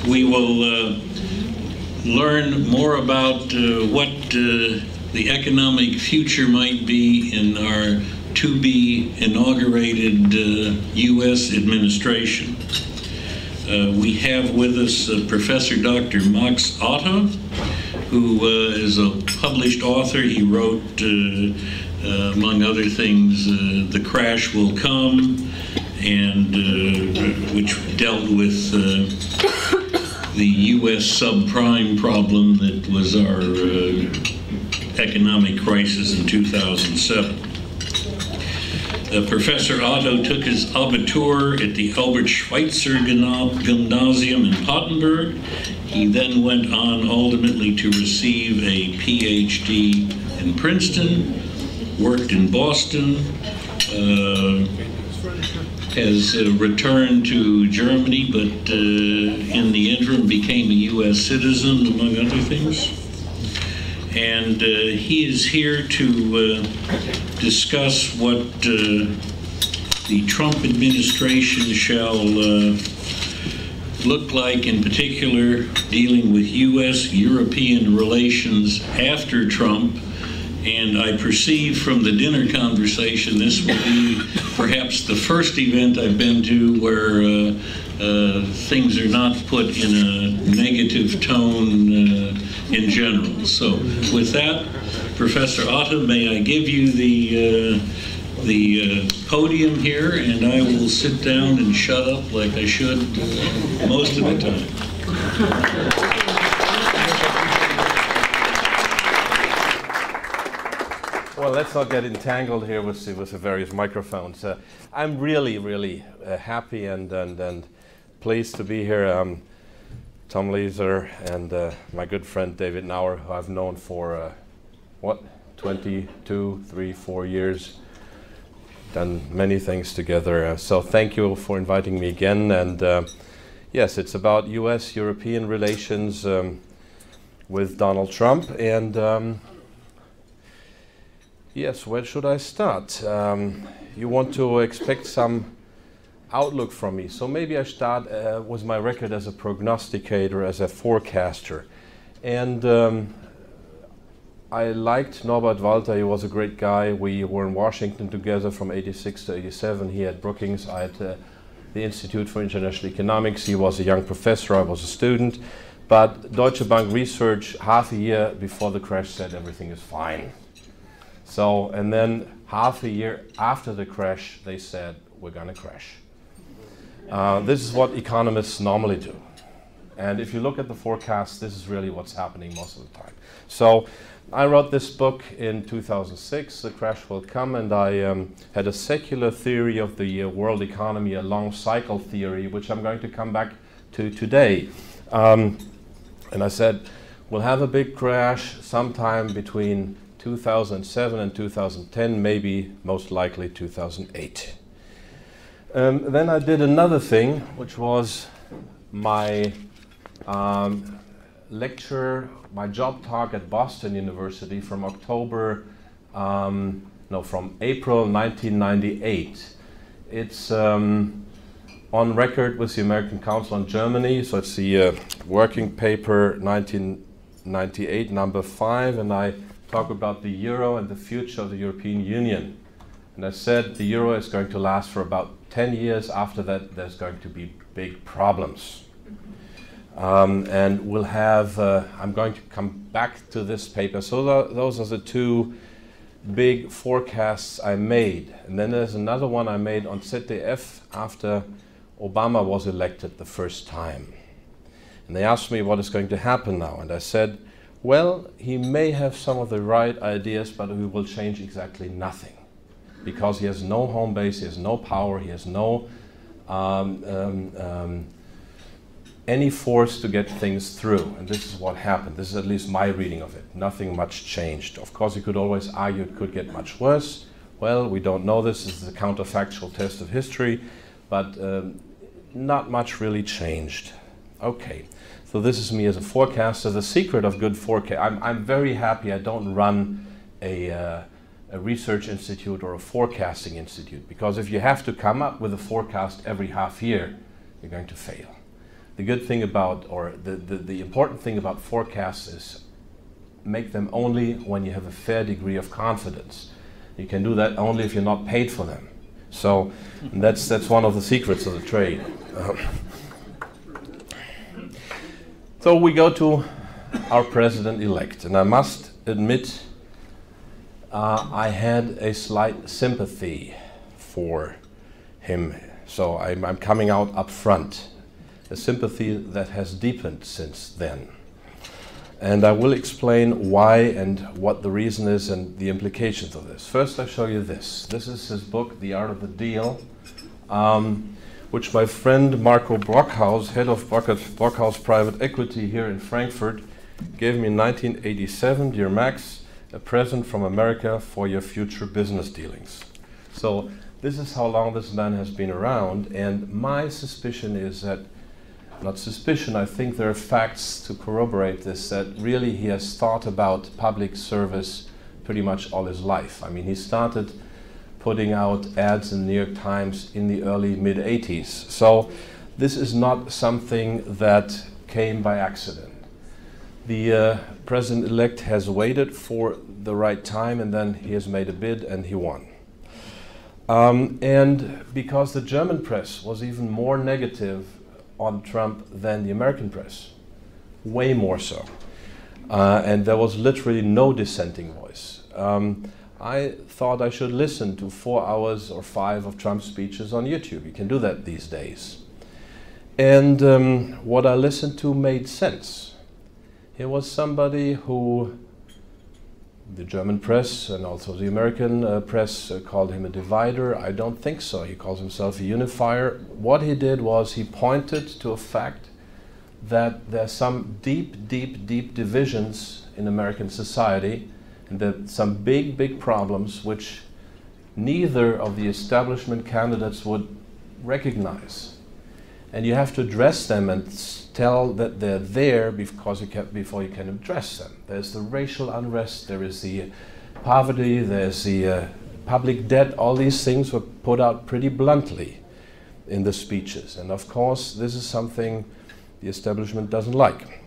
We will learn more about what the economic future might be in our to-be inaugurated U.S. administration. We have with us Professor Dr. Max Otte, who is a published author. He wrote, among other things, The Crash Will Come, and which dealt with the U.S. subprime problem that was our economic crisis in 2007. Professor Otto took his Abitur at the Albert Schweitzer Gymnasium in Pottenberg. He then went on ultimately to receive a PhD in Princeton, worked in Boston, has returned to Germany, but in the interim became a U.S. citizen, among other things. And he is here to discuss what the Trump administration shall look like, in particular dealing with U.S.-European relations after Trump. And I perceive from the dinner conversation this will be perhaps the first event I've been to where things are not put in a negative tone in general. So with that, Professor Otte, may I give you the podium here, and I will sit down and shut up like I should most of the time. Well, let's not get entangled here with the various microphones. I'm really happy and pleased to be here. Tom Leeser and my good friend David Nauer, who I've known for, 22, 3, 4 years. Done many things together. So thank you for inviting me again. And yes, it's about U.S.-European relations with Donald Trump. And yes, where should I start? You want to expect some outlook from me. So maybe I start with my record as a prognosticator, as a forecaster. And I liked Norbert Walter. He was a great guy. We were in Washington together from 86 to 87. He at Brookings. I at the Institute for International Economics. He was a young professor. I was a student. But Deutsche Bank Research, half a year before the crash, said everything is fine. So, and then half a year after the crash, they said, we're going to crash. This is what economists normally do. And if you look at the forecast, this is really what's happening most of the time. So I wrote this book in 2006, The Crash Will Come, and I had a secular theory of the world economy, a long cycle theory, which I'm going to come back to today. And I said, we'll have a big crash sometime between 2007 and 2010, maybe most likely 2008. Then I did another thing, which was my lecture, my job talk at Boston University from from April 1998. It's on record with the American Council on Germany, so it's the working paper 1998, number 5, and I talk about the euro and the future of the European Union. And I said the euro is going to last for about 10 years. After that, there's going to be big problems. And we'll have, I'm going to come back to this paper. So those are the two big forecasts I made. And then there's another one I made on ZDF after Obama was elected the first time. And they asked me what is going to happen now. And I said, well, he may have some of the right ideas, but he will change exactly nothing. Because he has no home base, he has no power, he has no any force to get things through. And this is what happened. This is at least my reading of it. Nothing much changed. Of course, you could always argue it could get much worse. Well, we don't know this. This is a counterfactual test of history. But not much really changed. Okay, so this is me as a forecaster. The secret of good forecast. I'm very happy I don't run a research institute or a forecasting institute, because if you have to come up with a forecast every half year, you're going to fail. The good thing about, or the important thing about forecasts is make them only when you have a fair degree of confidence. You can do that only if you're not paid for them. So that's one of the secrets of the trade. So we go to our president-elect, and I must admit I had a slight sympathy for him. So I'm coming out up front. A sympathy that has deepened since then. And I will explain why and what the reason is and the implications of this. First, I show you this. This is his book, The Art of the Deal, which my friend Marco Brockhaus, head of Brockhaus Private Equity here in Frankfurt, gave me in 1987. Dear Max, a present from America for your future business dealings. So this is how long this man has been around, and my suspicion is that, not suspicion, I think there are facts to corroborate this, that really he has thought about public service pretty much all his life. I mean, he started putting out ads in the New York Times in the early mid-80s. So this is not something that came by accident. The president-elect has waited for the right time, and then he has made a bid and he won. And because the German press was even more negative on Trump than the American press, way more so. And there was literally no dissenting voice. I thought I should listen to 4 hours or 5 of Trump's speeches on YouTube. You can do that these days. And what I listened to made sense. He was somebody who the German press and also the American press called him a divider. I don't think so. He calls himself a unifier. What he did was he pointed to a fact that there's some deep divisions in American society, and that some big problems which neither of the establishment candidates would recognize. And you have to address them and tell that they're there before you can address them. There's the racial unrest, there is the poverty, there's the public debt. All these things were put out pretty bluntly in the speeches. And of course, this is something the establishment doesn't like.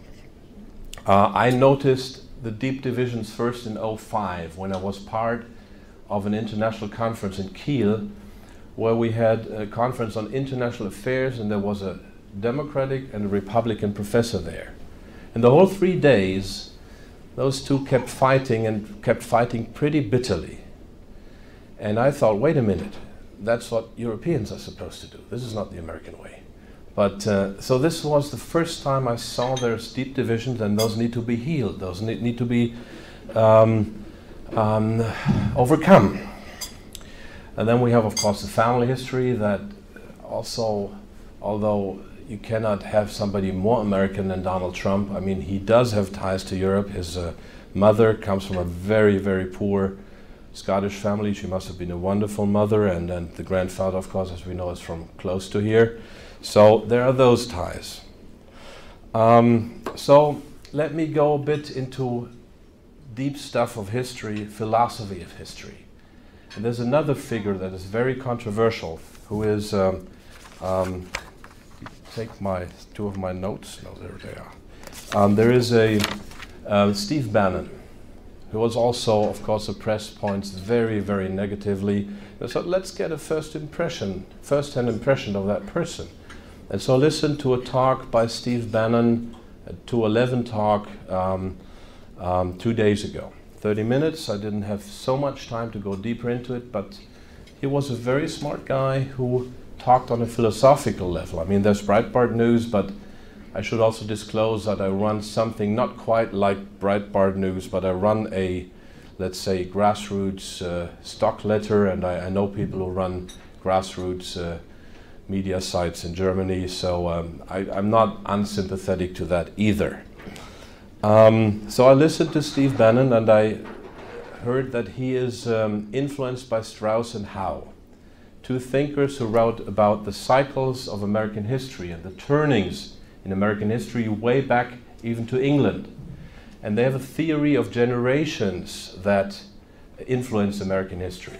I noticed the deep divisions first in 2005 when I was part of an international conference in Kiel, where we had a conference on international affairs, and there was a Democratic and a Republican professor there. And the whole 3 days, those two kept fighting pretty bitterly. And I thought, wait a minute, that's what Europeans are supposed to do. This is not the American way. But so this was the first time I saw there's deep divisions, and those need to be healed. Those need to be overcome. And then we have, of course, the family history that also, although you cannot have somebody more American than Donald Trump. I mean, he does have ties to Europe. His mother comes from a very poor Scottish family. She must have been a wonderful mother, and the grandfather, of course, as we know, is from close to here. So there are those ties. So let me go a bit into deep stuff of history, philosophy of history. And there's another figure that is very controversial, who is, take two of my notes. No, there they are. There is a Steve Bannon, who was also, of course, the press points very negatively. So let's get a first-hand impression of that person. And so listen to a talk by Steve Bannon, a 211 talk 2 days ago. 30 minutes. I didn't have so much time to go deeper into it, but he was a very smart guy who talked on a philosophical level. I mean, there's Breitbart News, but I should also disclose that I run something not quite like Breitbart News, but I run a, let's say, grassroots stock letter, and I know people who run grassroots media sites in Germany, so I'm not unsympathetic to that either. So I listened to Steve Bannon, and I heard that he is influenced by Strauss and Howe, two thinkers who wrote about the cycles of American history and the turnings in American history way back even to England. And they have a theory of generations that influence American history.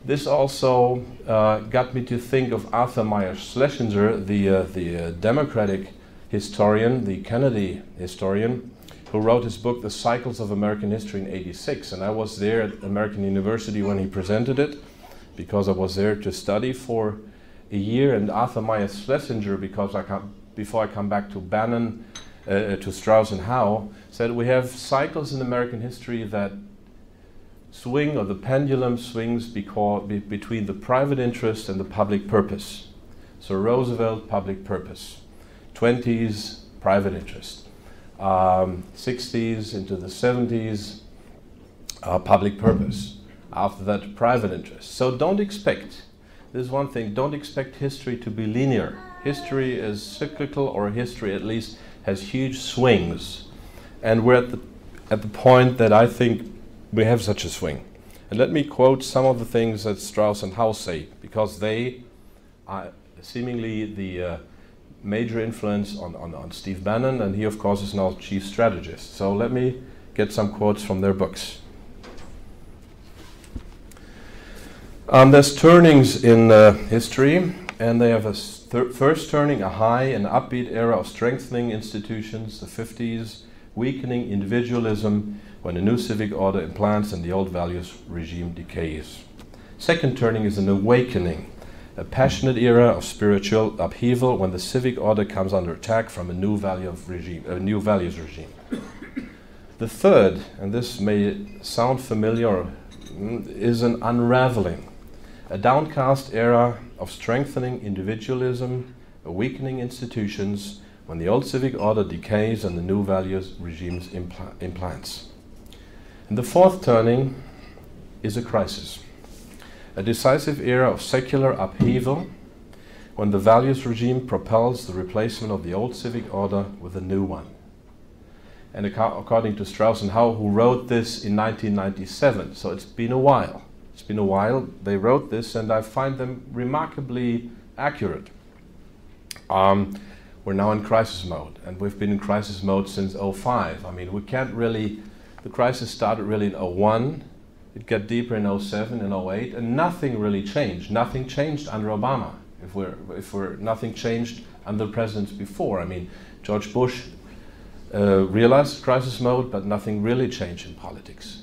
This also got me to think of Arthur Meyer Schlesinger, the Democratic historian, the Kennedy historian, who wrote his book, The Cycles of American History in '86. And I was there at American University when he presented it, because I was there to study for a year. And Arthur Meyer Schlesinger, before I come back to Bannon, to Strauss and Howe, said we have cycles in American history that swing, or the pendulum swings between the private interest and the public purpose. So Roosevelt, public purpose. 20s, private interest. 60s into the 70s, public purpose. After that, private interest. So don't expect, this is one thing, don't expect history to be linear. History is cyclical, or history at least has huge swings. And we're at the point that I think we have such a swing. And let me quote some of the things that Strauss and Howe say, because they are seemingly the major influence on Steve Bannon, and he of course is now chief strategist. So let me get some quotes from their books. There's turnings in history, and they have a first turning, a high and upbeat era of strengthening institutions, the 50s, weakening individualism, when a new civic order implants and the old values regime decays. Second turning is an awakening, a passionate era of spiritual upheaval, when the civic order comes under attack from a new values regime. The third, and this may sound familiar, is an unraveling, a downcast era of strengthening individualism, a weakening institutions, when the old civic order decays and the new values regimes implants. And the fourth turning is a crisis, a decisive era of secular upheaval, when the values regime propels the replacement of the old civic order with a new one. And according to Strauss and Howe, who wrote this in 1997, so it's been a while. It's been a while they wrote this, and I find them remarkably accurate. We're now in crisis mode, and we've been in crisis mode since '05. I mean, we can't really, the crisis started really in '01, it got deeper in '07 and '08, and nothing really changed. Nothing changed under Obama, nothing changed under the presidents before. I mean, George Bush realized crisis mode, but nothing really changed in politics.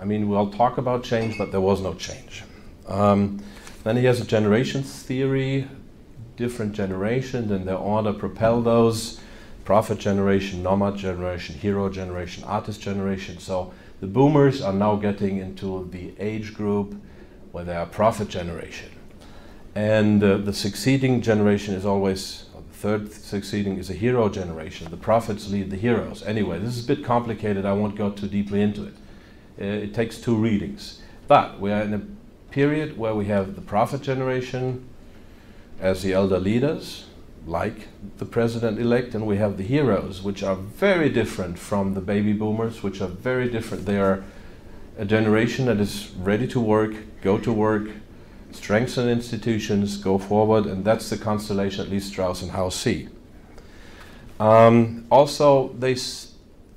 I mean, we all talk about change, but there was no change. Then he has a generations theory, different generations, and their order propel those. Prophet generation, nomad generation, hero generation, artist generation. So the boomers are now getting into the age group where they are prophet generation. And the succeeding generation is always, the third succeeding is a hero generation. The prophets lead the heroes. Anyway, this is a bit complicated. I won't go too deeply into it. It takes two readings. But we are in a period where we have the prophet generation as the elder leaders, like the president-elect, and we have the heroes, which are very different from the baby boomers, which are very different. They are a generation that is ready to work, go to work, strengthen institutions, go forward, and that's the constellation at least Strauss and Howe see. Also, they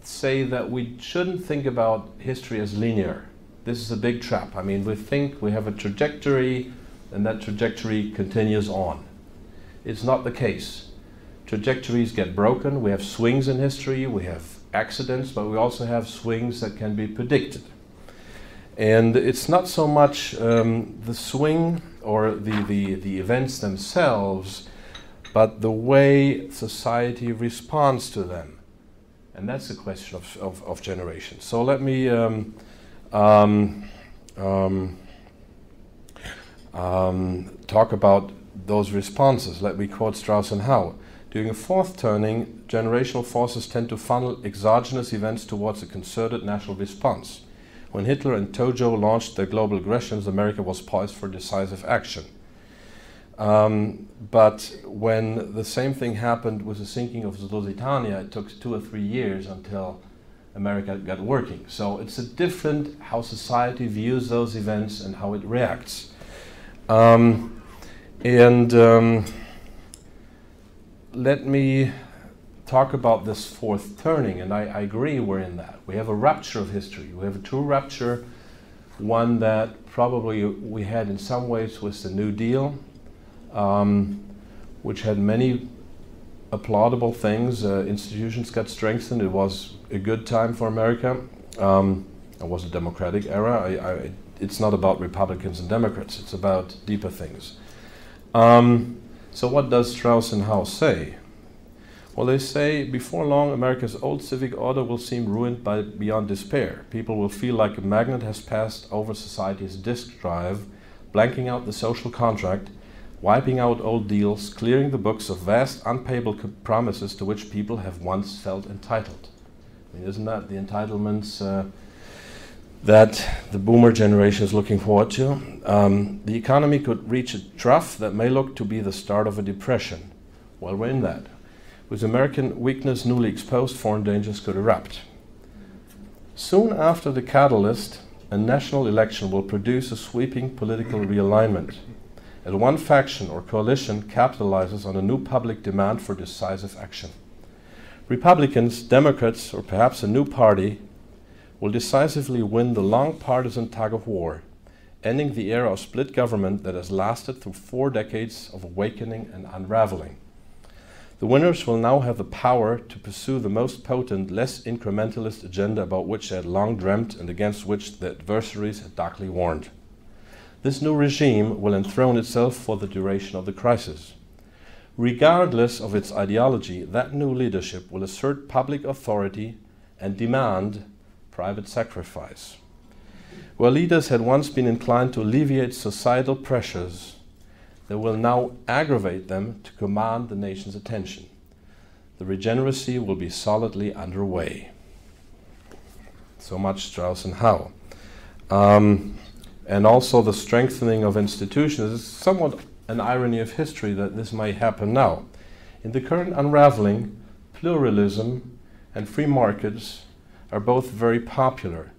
say that we shouldn't think about history as linear. This is a big trap. I mean, we think we have a trajectory, and that trajectory continues on. It's not the case. Trajectories get broken. We have swings in history, we have accidents, but we also have swings that can be predicted. And it's not so much the swing or the events themselves, but the way society responds to them. And that's a question of generations. So let me talk about those responses. Let me quote Strauss and Howe. During a fourth turning, generational forces tend to funnel exogenous events towards a concerted national response. When Hitler and Tojo launched their global aggressions, America was poised for decisive action. But when the same thing happened with the sinking of the Lusitania, it took 2 or 3 years until America got working. So it's a different how society views those events and how it reacts. Let me talk about this fourth turning, and I agree we're in that. We have a rupture of history. We have a true rupture one that probably we had in some ways with the New Deal, which had many applaudable things. Institutions got strengthened. It was a good time for America. It was a democratic era. It's not about Republicans and Democrats. It's about deeper things. So what does Strauss and Howe say? Well, they say, before long, America's old civic order will seem ruined beyond despair. People will feel like a magnet has passed over society's disk drive, blanking out the social contract, wiping out old deals, clearing the books of vast unpayable promises to which people have once felt entitled. I mean, isn't that the entitlements that the boomer generation is looking forward to? The economy could reach a trough that may look to be the start of a depression. Well, we're in that. With American weakness newly exposed, foreign dangers could erupt. Soon after the catalyst, a national election will produce a sweeping political realignment, as one faction or coalition capitalizes on a new public demand for decisive action. Republicans, Democrats, or perhaps a new party will decisively win the long partisan tug of war, ending the era of split government that has lasted through 4 decades of awakening and unraveling. The winners will now have the power to pursue the most potent, less incrementalist agenda about which they had long dreamt and against which the adversaries had darkly warned. This new regime will enthrone itself for the duration of the crisis. Regardless of its ideology, that new leadership will assert public authority and demand private sacrifice. Where leaders had once been inclined to alleviate societal pressures, they will now aggravate them to command the nation's attention. The regeneracy will be solidly underway. So much Strauss and Howe. And also the strengthening of institutions is somewhat an irony of history that this may happen now. In the current unraveling, pluralism and free markets are both very popular.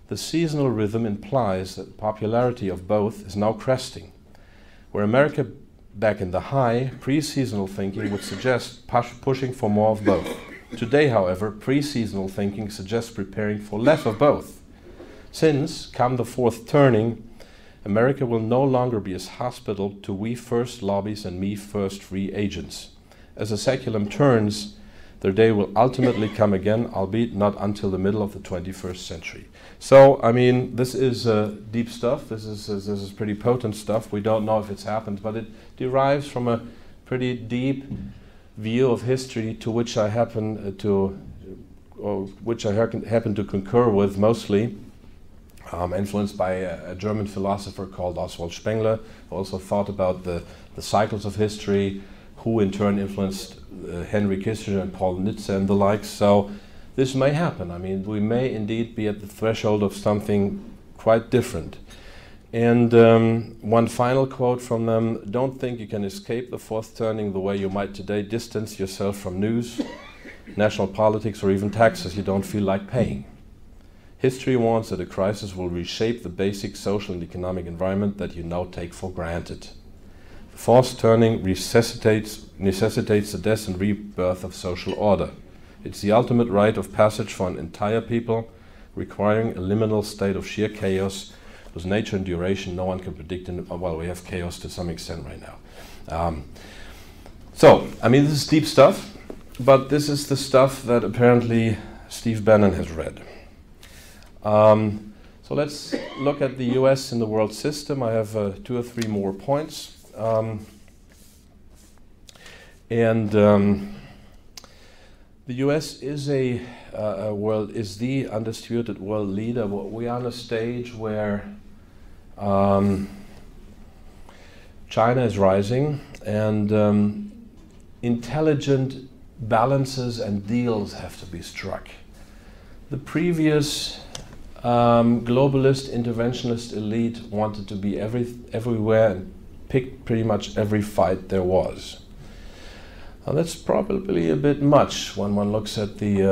The seasonal rhythm implies that the popularity of both is now cresting. Where America back in the high, pre-seasonal thinking would suggest pushing for more of both. Today, however, pre-seasonal thinking suggests preparing for less of both. Since, come the fourth turning, America will no longer be as hospitable to we first lobbies and me first free agents. As the speculum turns, their day will ultimately come again, albeit not until the middle of the 21st century. So, I mean, this is deep stuff. This is pretty potent stuff. We don't know if it's happened, but it derives from a pretty deep view of history to which I happen to concur with mostly. Influenced by a German philosopher called Oswald Spengler, who also thought about the cycles of history, who in turn influenced Henry Kissinger and Paul Nitze and the like. So this may happen. I mean, we may indeed be at the threshold of something quite different. And one final quote from them: "Don't think you can escape the fourth turning the way you might today distance yourself from news, national politics, or even taxes you don't feel like paying. History warns that a crisis will reshape the basic social and economic environment that you now take for granted. The fourth turning necessitates the death and rebirth of social order. It's the ultimate rite of passage for an entire people, requiring a liminal state of sheer chaos, whose nature and duration no one can predict. Well, we have chaos to some extent right now. So, I mean, this is deep stuff, but this is the stuff that apparently Steve Bannon has read. So let's look at the US in the world system. I have 2 or 3 more points. The US is the undisputed world leader. We are on a stage where China is rising, and intelligent balances and deals have to be struck. The previous globalist, interventionist elite wanted to be everywhere and picked pretty much every fight there was. Now that's probably a bit much when one looks at the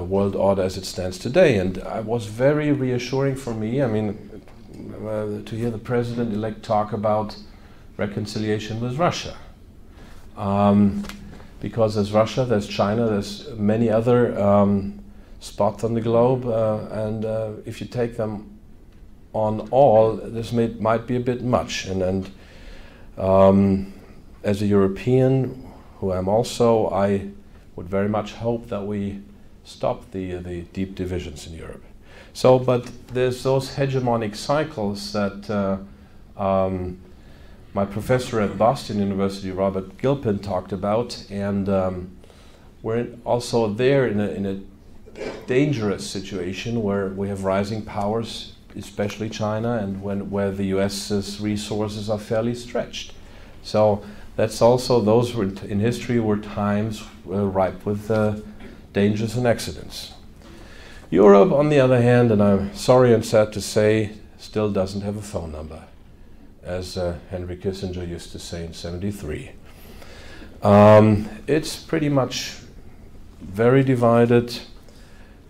world order as it stands today, and it was very reassuring for me, I mean, to hear the president-elect talk about reconciliation with Russia. Because there's Russia, there's China, there's many other spots on the globe, and if you take them on all, this might be a bit much. And as a European, who I'm also, I would very much hope that we stop the deep divisions in Europe. So, but there's those hegemonic cycles that my professor at Boston University, Robert Gilpin, talked about, and we're also there in a dangerous situation where we have rising powers, especially China, and where the US's resources are fairly stretched. So that's also, those were in history were times ripe with dangers and accidents. Europe, on the other hand, and I'm sorry and sad to say, still doesn't have a phone number, as Henry Kissinger used to say in '73. It's pretty much very divided.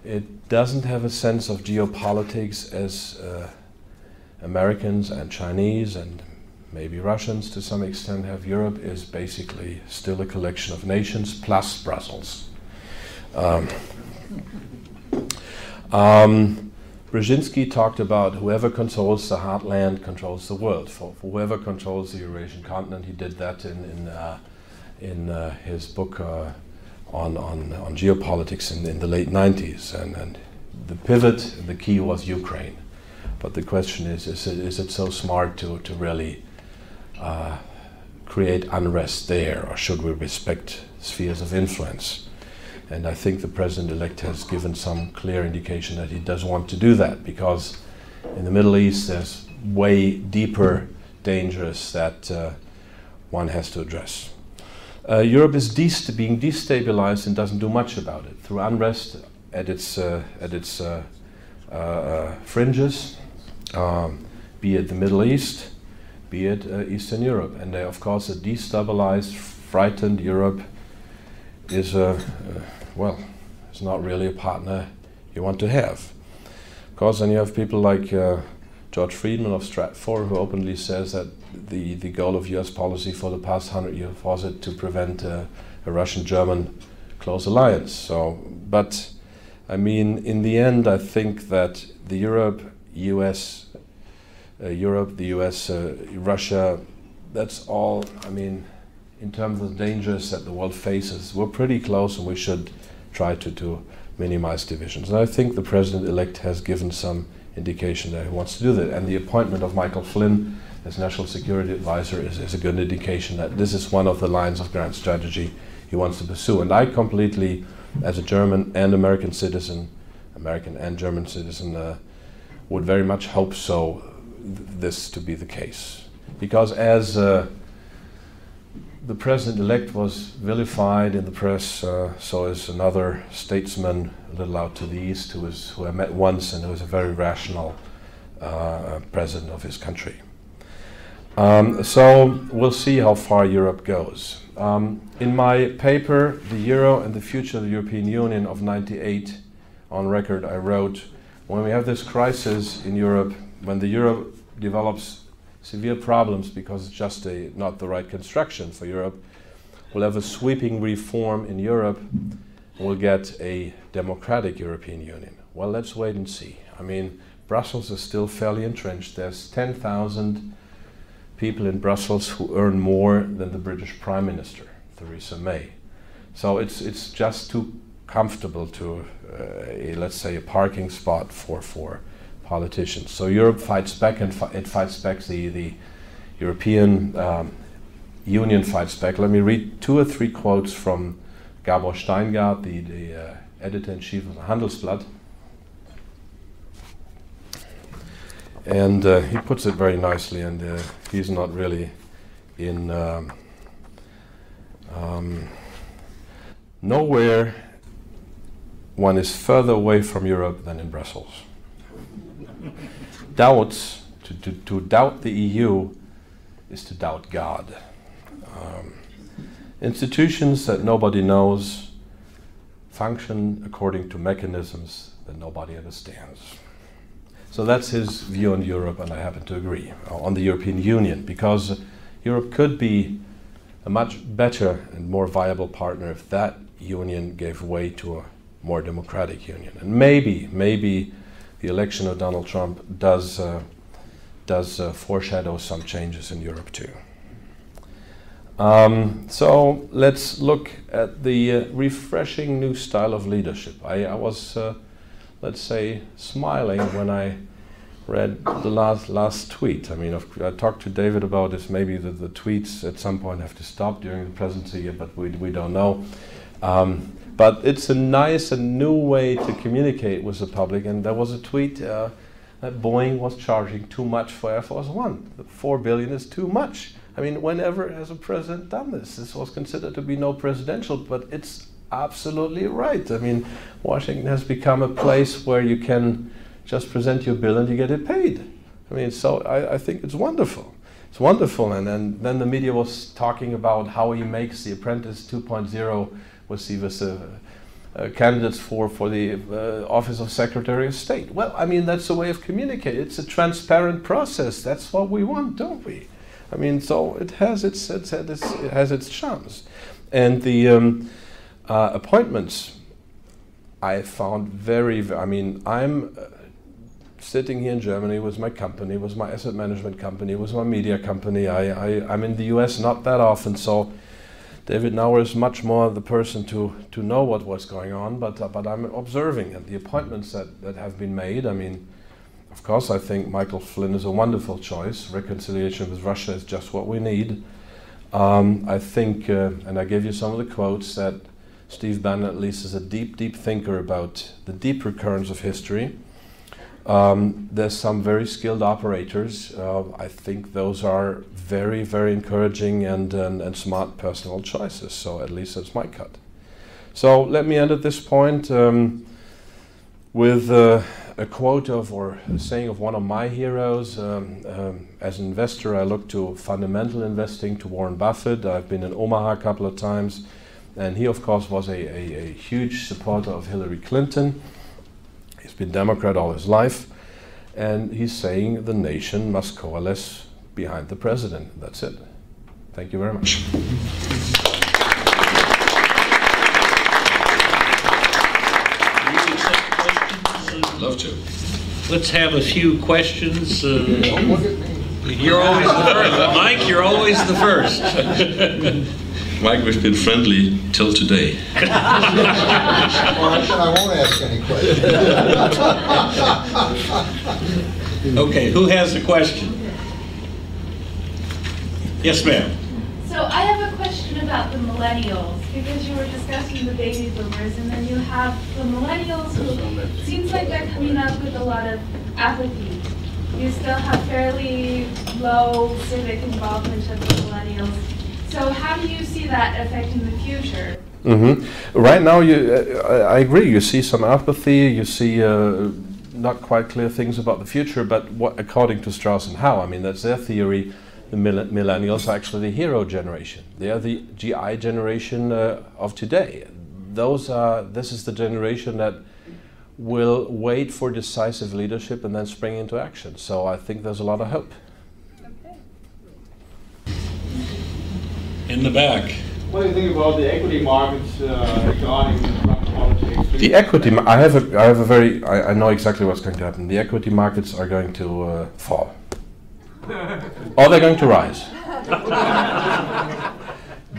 It doesn't have a sense of geopolitics as Americans and Chinese and maybe Russians to some extent have. Europe is basically still a collection of nations plus Brussels. Brzezinski talked about whoever controls the heartland controls the world. For whoever controls the Eurasian continent, he did that in his book on geopolitics in the late 90s. And the pivot, the key was Ukraine. But the question is it so smart to really create unrest there, or should we respect spheres of influence? And I think the president-elect has given some clear indication that he does want to do that, because in the Middle East there's way deeper dangers that one has to address. Europe is being destabilized and doesn't do much about it through unrest at its fringes, be it the Middle East, be it Eastern Europe. And of course a destabilized, frightened Europe is well, it's not really a partner you want to have. Of course, then you have people like George Friedman of Stratfor, who openly says that the goal of US policy for the past 100 years was it to prevent a Russian-German close alliance. So, but I mean, in the end, I think that the US, Russia, that's all, I mean, in terms of the dangers that the world faces, we're pretty close, and we should try to minimize divisions. And I think the president-elect has given some indication that he wants to do that. And the appointment of Michael Flynn as National Security Advisor is a good indication that this is one of the lines of grand strategy he wants to pursue. And I completely, as a German and American citizen, American and German citizen, would very much hope so, this to be the case. Because as the president-elect was vilified in the press, so is another statesman a little out to the east who I met once, and who was a very rational president of his country. So we'll see how far Europe goes. In my paper, The Euro and the Future of the European Union of '98, on record I wrote, when we have this crisis in Europe, when the euro develops severe problems because it's just not the right construction for Europe, we'll have a sweeping reform in Europe, and we'll get a democratic European Union. Well, let's wait and see. I mean, Brussels is still fairly entrenched. There's 10,000 people in Brussels who earn more than the British Prime Minister, Theresa May. So it's just too comfortable to, let's say, a parking spot for politicians. So Europe fights back, and it fights back, the European Union fights back. Let me read 2 or 3 quotes from Gabor Steingart, the editor-in-chief of the Handelsblatt. And he puts it very nicely, and he's not really in nowhere one is further away from Europe than in Brussels. Doubts, to doubt the EU is to doubt God. Institutions that nobody knows function according to mechanisms that nobody understands. So that's his view on Europe, and I happen to agree, on the European Union, because Europe could be a much better and more viable partner if that union gave way to a more democratic union. And maybe the election of Donald Trump does foreshadow some changes in Europe too. So let's look at the refreshing new style of leadership. I was, let's say, smiling when I read the last tweet. I mean, I talked to David about this. Maybe the tweets at some point have to stop during the presidency, but we don't know. But it's a nice and new way to communicate with the public. And there was a tweet that Boeing was charging too much for Air Force One. The $4 billion is too much. I mean, whenever has a president done this? This was considered to be no presidential, but it's absolutely right. I mean, Washington has become a place where you can just present your bill and you get it paid. I mean, so I think it's wonderful. It's wonderful. And then the media was talking about how he makes the Apprentice 2.0 with the candidates for the Office of Secretary of State. Well, I mean, that's a way of communicating. It's a transparent process. That's what we want, don't we? I mean, so it has its charms. And the appointments I found very, I mean, I'm sitting here in Germany with my company, with my asset management company, with my media company. I'm in the US not that often, so David Nauer is much more the person to know what's going on, but I'm observing, and the appointments that have been made, I mean, of course, I think Michael Flynn is a wonderful choice. Reconciliation with Russia is just what we need. I think, and I gave you some of the quotes, that Steve Bannon at least is a deep, deep thinker about the deep recurrence of history. There's some very skilled operators. I think those are very, very encouraging and smart personal choices. So at least that's my cut. So let me end at this point with a quote of, or a saying of one of my heroes. As an investor, I look to fundamental investing, to Warren Buffett. I've been in Omaha a couple of times, and he, of course, was a huge supporter of Hillary Clinton. He's been Democrat all his life, and he's saying the nation must coalesce behind the president. That's it. Thank you very much. Love to. Let's have a few questions. You're always the first. Mike, you're always the first. Mike, we've been friendly till today. Well, I won't ask any questions. Okay, who has a question? Yes, ma'am. So I have a question about the millennials, because you were discussing the baby boomers, and then you have the millennials who seems like they're coming up with a lot of apathy. You still have fairly low civic involvement of the millennials. So how do you see that affecting the future? Right now, I agree. You see some apathy. You see not quite clear things about the future. But according to Strauss and Howe, I mean, that's their theory. The millennials are actually the hero generation. They are the GI generation of today. This is the generation that will wait for decisive leadership and then spring into action. So I think there's a lot of hope. In the back. What do you think about the equity markets regarding Trump politics? The equity, I know exactly what's going to happen. The equity markets are going to fall. Or they're going to rise.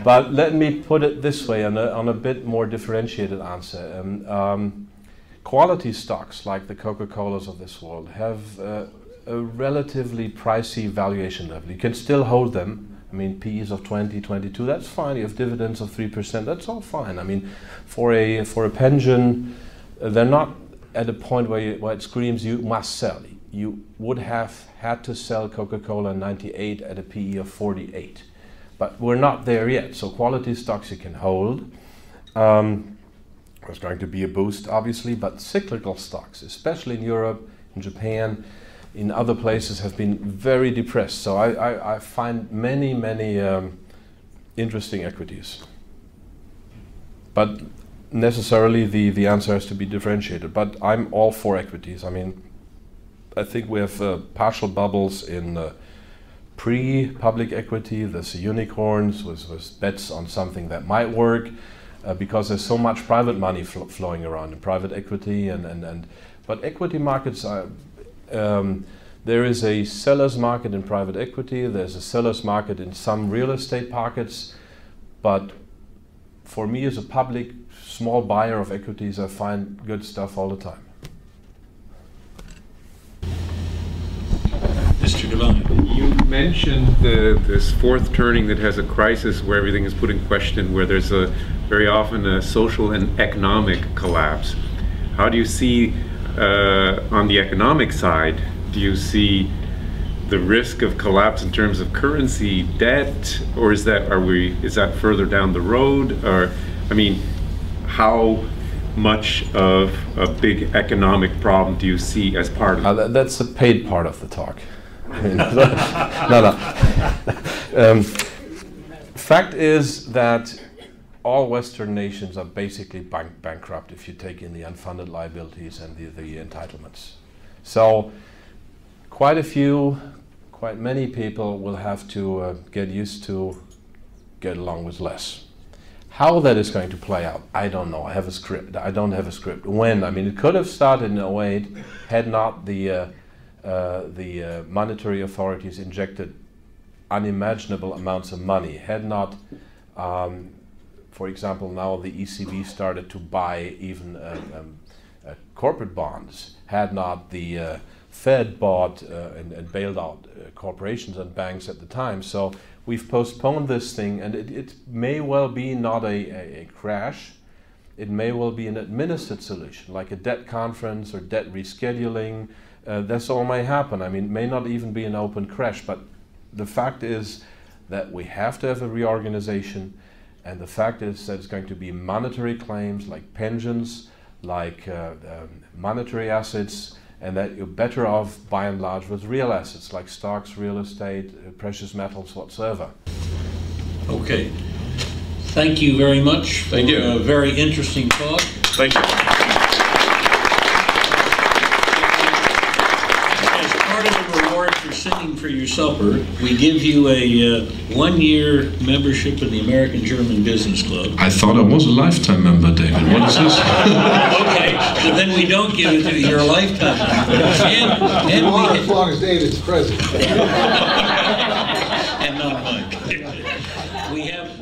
But let me put it this way, on a bit more differentiated answer. Quality stocks like the Coca-Colas of this world have a relatively pricey valuation level. You can still hold them. I mean, PEs of 20, 22, that's fine. You have dividends of 3%, that's all fine. I mean, for a pension, they're not at a point where it screams you must sell. You would have had to sell Coca-Cola in 98 at a PE of 48. But we're not there yet, so quality stocks you can hold. There's going to be a boost, obviously, but cyclical stocks, especially in Europe, in Japan, in other places, have been very depressed. So I find many interesting equities. But necessarily the answer has to be differentiated. But I'm all for equities. I mean, I think we have partial bubbles in pre-public equity. There's unicorns with bets on something that might work because there's so much private money flowing around in private equity, and But equity markets are, there is a seller's market in private equity, there's a seller's market in some real estate pockets, but for me as a public small buyer of equities, I find good stuff all the time. Mr. Devine. You mentioned this fourth turning that has a crisis where everything is put in question, where there's very often a social and economic collapse. How do you see, on the economic side, do you see the risk of collapse in terms of currency, debt, or is that further down the road? Or, I mean, how much of a big economic problem do you see as part of it? That's a paid part of the talk. No. Fact is that all Western nations are basically bankrupt if you take in the unfunded liabilities and the entitlements. So quite many people will have to get used to get along with less. How that is going to play out, I don't know. I have a script. I don't have a script. When? I mean, it could have started in 2008 had not the monetary authorities injected unimaginable amounts of money. Had not, for example, now the ECB started to buy even corporate bonds. Had not the Fed bought and bailed out corporations and banks at the time. So we've postponed this thing, and it may well be not a crash. It may well be an administered solution, like a debt conference or debt rescheduling. This all may happen. I mean, it may not even be an open crash, but the fact is that we have to have a reorganization, and the fact is that it's going to be monetary claims like pensions, like monetary assets, and that you're better off by and large with real assets like stocks, real estate, precious metals, whatsoever. Okay. Thank you very much for a very interesting talk. Thank you. As part of the reward for sitting for your supper, we give you a one-year membership in the American German Business Club. I thought I was a lifetime member, David. What is this? Okay, so then we don't give it to you. You're a lifetime member. And As long as David's president. and not Mike. We have